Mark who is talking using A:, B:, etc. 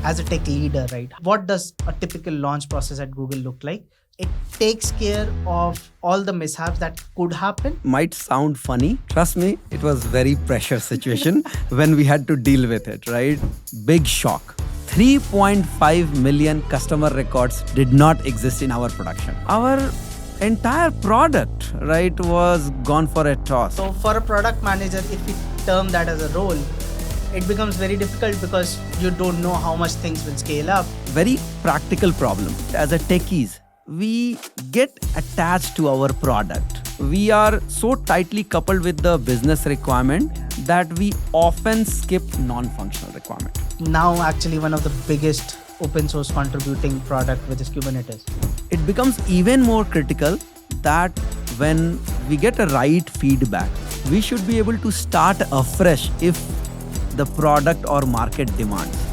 A: as a tech leader, right? What does a typical launch process at Google look like? It takes care of all the mishaps that could happen.
B: Might sound funny. Trust me, it was very pressure situation when we had to deal with it, right? Big shock. 3.5 million customer records did not exist in our production. Our entire product, right, was gone for a toss.
A: So for a product manager, if we term that as a role, it becomes very difficult because you don't know how much things will scale up.
B: Very practical problem. As a techies, we get attached to our product. We are so tightly coupled with the business requirement that we often skip non-functional requirement.
A: Now actually one of the biggest open source contributing product, which is Kubernetes.
B: It becomes even more critical that when we get a right feedback, we should be able to start afresh if the product or market demands.